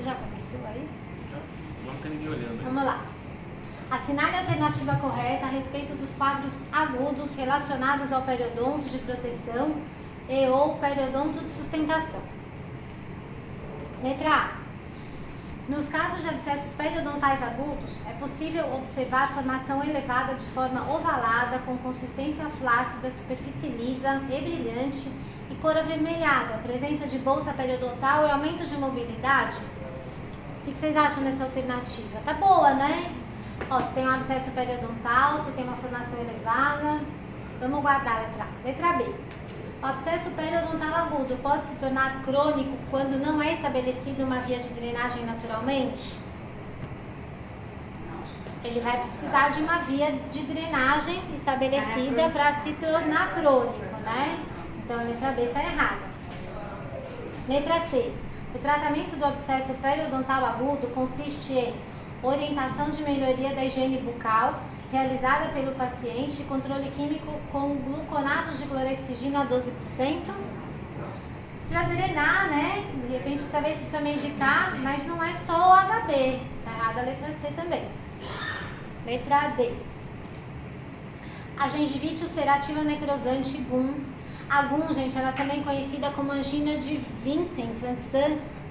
Já começou aí? Já. Não tem ninguém olhando. Vamos lá. Assinale a alternativa correta a respeito dos quadros agudos relacionados ao periodonto de proteção e ou periodonto de sustentação. Letra A. Nos casos de abscessos periodontais agudos, é possível observar formação elevada de forma ovalada, com consistência flácida, superfície lisa e brilhante e cor avermelhada, presença de bolsa periodontal e aumento de mobilidade. O que vocês acham dessa alternativa? Tá boa, né? Ó, se tem um abscesso periodontal, se tem uma formação elevada. Vamos guardar a letra A. Letra B. O abscesso periodontal agudo pode se tornar crônico quando não é estabelecida uma via de drenagem naturalmente? Ele vai precisar de uma via de drenagem estabelecida para se tornar crônico, né? Então a letra B está errada. Letra C. O tratamento do abscesso periodontal agudo consiste em orientação de melhoria da higiene bucal, realizada pelo paciente, controle químico com gluconato de clorexidina a 12%. Precisa drenar, né? De repente precisa ver se precisa medicar, mas não é só o HB. Tá errada a letra C também. Letra D. A gengivite ulcerativa necrosante GUM. A GUM, gente, ela também é conhecida como angina de Vincent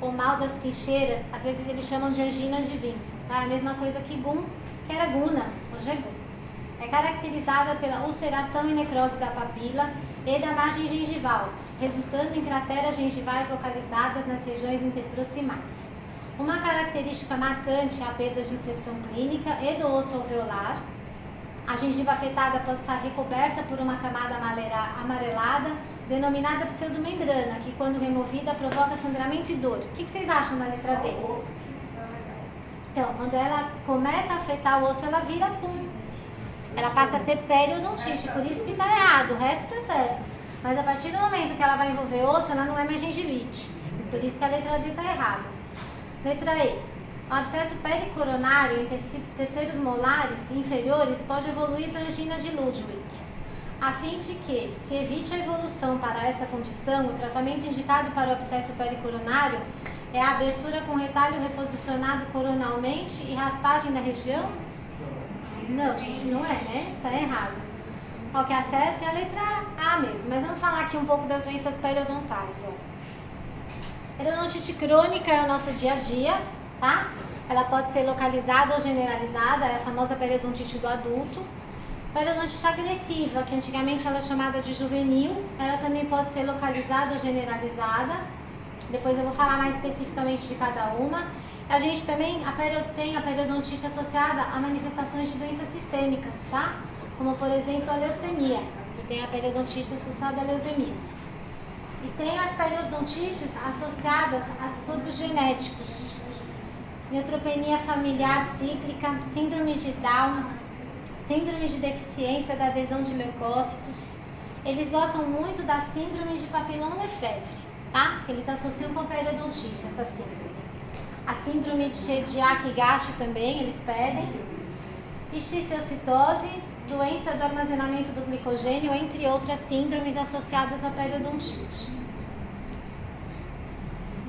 ou mal das trincheiras. Às vezes eles chamam de angina de Vincent, tá? É a mesma coisa que GUM, que era GUNA, hoje é GUM. É caracterizada pela ulceração e necrose da papila e da margem gengival, resultando em crateras gengivais localizadas nas regiões interproximais. Uma característica marcante é a perda de inserção clínica e do osso alveolar. A gengiva afetada pode estar recoberta por uma camada amarelada, denominada pseudomembrana, que quando removida provoca sangramento e dor. O que vocês acham da letra D? Então, quando ela começa a afetar o osso, ela vira pum. Ela passa a ser periodontite, por isso que está errado, o resto está certo. Mas a partir do momento que ela vai envolver osso, ela não é mais gengivite. Por isso que a letra D está errada. Letra E. O abscesso pericoronário em terceiros molares inferiores pode evoluir para angina de Ludwig. A fim de que se evite a evolução para essa condição, o tratamento indicado para o abscesso pericoronário é a abertura com retalho reposicionado coronalmente e raspagem da região? Não, gente, não é, né? Tá errado. O que acerta é a letra A mesmo. Mas vamos falar aqui um pouco das doenças periodontais, ó. Periodontite crônica é o nosso dia a dia, tá? Ela pode ser localizada ou generalizada, é a famosa periodontite do adulto. Periodontite agressiva, que antigamente ela é chamada de juvenil, ela também pode ser localizada ou generalizada. Depois eu vou falar mais especificamente de cada uma. A gente também tem a periodontite associada a manifestações de doenças sistêmicas, tá? Como, por exemplo, a leucemia. Você tem a periodontite associada à leucemia. E tem as periodontites associadas a distúrbios genéticos. Neutropenia familiar cíclica, síndrome de Down, síndrome de deficiência da adesão de leucócitos. Eles gostam muito da síndrome de Papillon-Lefèvre, tá? Eles associam com a periodontite, essa síndrome. A síndrome de Shediac-Gashi também, eles pedem. Histiciocitose, doença do armazenamento do glicogênio, entre outras síndromes associadas à periodontite.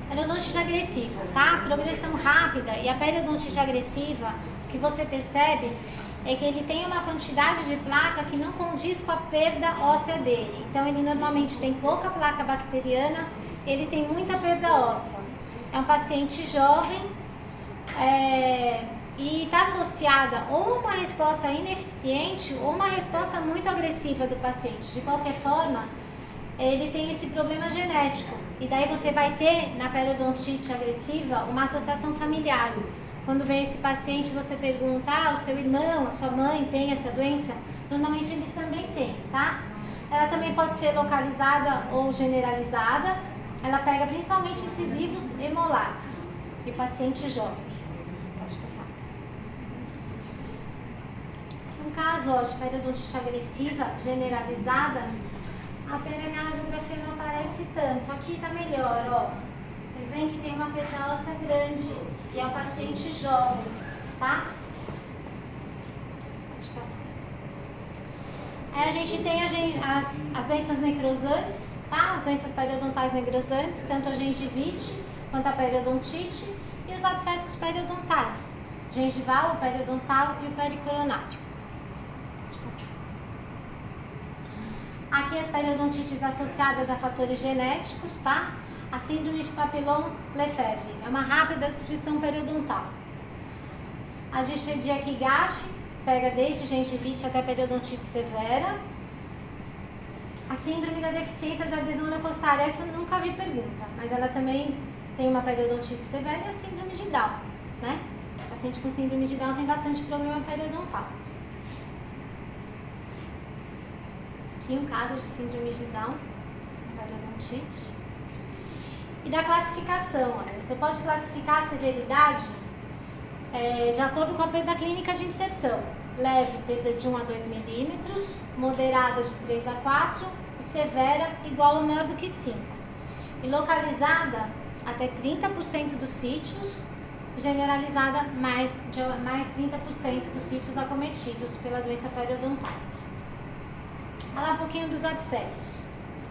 Periodontite agressiva, tá? Progressão rápida. E a periodontite agressiva, o que você percebe é que ele tem uma quantidade de placa que não condiz com a perda óssea dele. Então, ele normalmente tem pouca placa bacteriana, ele tem muita perda óssea. É um paciente jovem e está associada ou uma resposta ineficiente ou uma resposta muito agressiva do paciente. De qualquer forma, ele tem esse problema genético. E daí você vai ter, na periodontite agressiva, uma associação familiar. Quando vem esse paciente, você pergunta, o seu irmão, a sua mãe tem essa doença? Normalmente eles também têm, tá? Ela também pode ser localizada ou generalizada. Ela pega principalmente incisivos e molares de pacientes jovens. Pode passar. No caso, ó, de periodontite agressiva generalizada, a perennial-geografia não aparece tanto. Aqui tá melhor, ó. Vocês veem que tem uma perda óssea grande e é um paciente jovem, tá? Pode passar. Aí a gente tem as doenças necrosantes, tá? As doenças periodontais necrosantes, tanto a gengivite quanto a periodontite. E os abscessos periodontais, gengival, o periodontal e o pericoronário. Aqui as periodontites associadas a fatores genéticos, tá? A síndrome de Papillon-Lefebvre é uma rápida destruição periodontal. A de Chidiac-Higashi pega desde gengivite até periodontite severa. A síndrome da deficiência de adesão leucostária, essa eu nunca vi pergunta, mas ela também tem uma periodontite severa e a síndrome de Down, né? O paciente com síndrome de Down tem bastante problema periodontal. Aqui um caso de síndrome de Down, periodontite. E da classificação, olha, você pode classificar a severidade de acordo com a perda clínica de inserção. Leve, perda de 1 a 2 milímetros, moderada de 3 a 4 e severa igual ou maior do que 5. E localizada até 30% dos sítios, generalizada mais 30% dos sítios acometidos pela doença periodontal. Falar um pouquinho dos abscessos.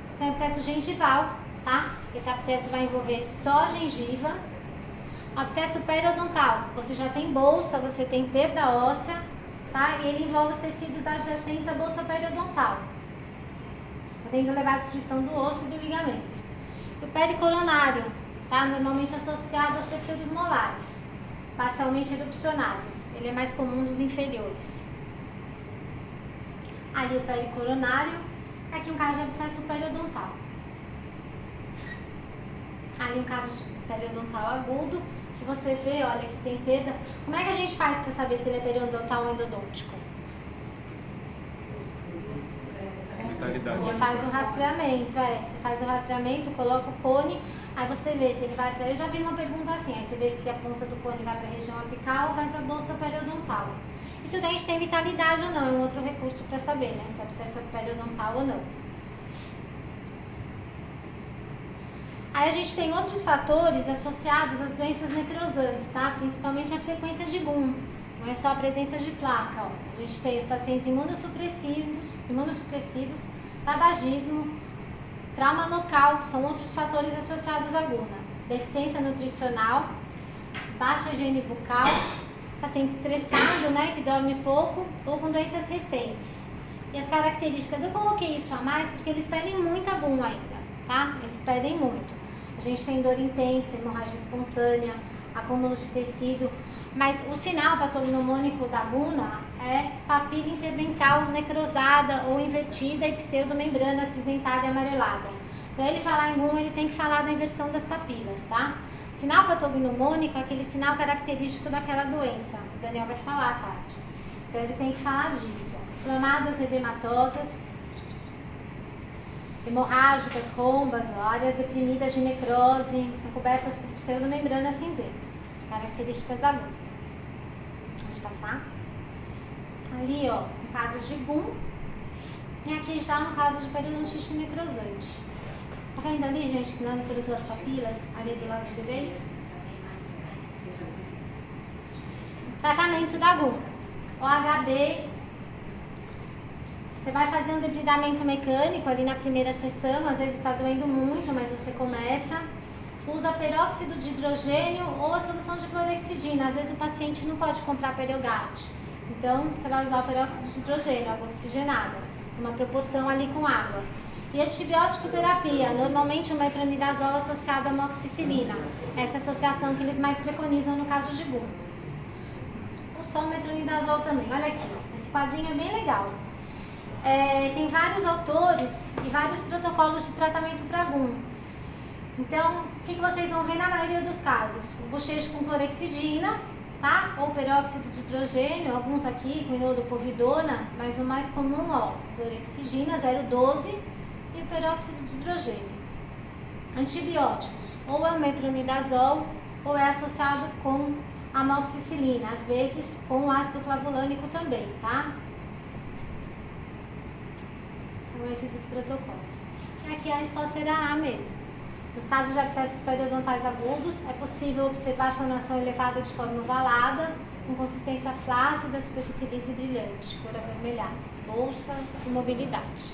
Você tem abscesso gengival, tá? Esse abscesso vai envolver só a gengiva. O abscesso periodontal, você já tem bolsa, você tem perda óssea, tá? E ele envolve os tecidos adjacentes à bolsa periodontal, podendo levar à destruição do osso e do ligamento. E o pericoronário, tá? Normalmente associado aos terceiros molares, parcialmente erupcionados. Ele é mais comum dos inferiores. Ali o pericoronário, aqui um caso de abscesso periodontal. Ali um caso de periodontal agudo, que você vê, olha, que tem perda. Como é que a gente faz para saber se ele é periodontal ou endodôntico? Você faz o rastreamento, você faz o rastreamento, coloca o cone, aí você vê se ele vai para... Eu já vi uma pergunta assim, aí você vê se a ponta do cone vai para a região apical ou vai para a bolsa periodontal. E se o dente tem vitalidade ou não, é um outro recurso para saber, né, se o abscesso é periodontal ou não. Aí a gente tem outros fatores associados às doenças necrosantes, tá? Principalmente a frequência de GUM. Não é só a presença de placa, ó. A gente tem os pacientes imunossupressivos, tabagismo, trauma local, são outros fatores associados à guna. Deficiência nutricional, baixa higiene bucal, paciente estressado, né, que dorme pouco, ou com doenças recentes. E as características, eu coloquei isso a mais porque eles pedem muita GUM ainda, tá? Eles pedem muito. A gente tem dor intensa, hemorragia espontânea, acúmulo de tecido, mas o sinal patognomônico da guna é papila interdental necrosada ou invertida e pseudomembrana acinzentada e amarelada. Para ele falar em guna, ele tem que falar da inversão das papilas, tá? Sinal patognomônico é aquele sinal característico daquela doença. O Daniel vai falar, Tati. Então ele tem que falar disso. Inflamadas, edematosas, hemorrágicas, rombas, áreas deprimidas de necrose, são cobertas por pseudomembrana cinzenta. Características da GUM. Pode passar. Ali, ó, um quadro de GUM. E aqui já um caso de periodontite necrosante. Tá vendo ali, gente, que não necrosou as papilas? Ali do lado direito. Tratamento da GUM. OHB. Você vai fazer um debridamento mecânico ali na primeira sessão, às vezes está doendo muito, mas você começa. Usa peróxido de hidrogênio ou a solução de clorexidina. Às vezes o paciente não pode comprar Periogate. Então, você vai usar o peróxido de hidrogênio, água oxigenada, uma proporção ali com água. E antibiótico terapia, normalmente o metronidazol associado à amoxicilina. Essa associação que eles mais preconizam no caso de GUM. Ou só o metronidazol também. Olha aqui, esse quadrinho é bem legal. Tem vários autores e vários protocolos de tratamento para GUM. Então, o que vocês vão ver na maioria dos casos? O bochecho com clorexidina, tá? Ou peróxido de hidrogênio, alguns aqui com inodopovidona, mas o mais comum, ó, clorexidina 0,12 e o peróxido de hidrogênio. Antibióticos, ou é o metronidazol, ou é associado com amoxicilina, às vezes com ácido clavulânico também, tá? São esses os protocolos. E aqui a resposta era A mesmo. Nos casos de abscessos periodontais agudos, é possível observar formação elevada de forma ovalada, com consistência flácida, superfície lisa e brilhante, cor avermelhada, bolsa e mobilidade.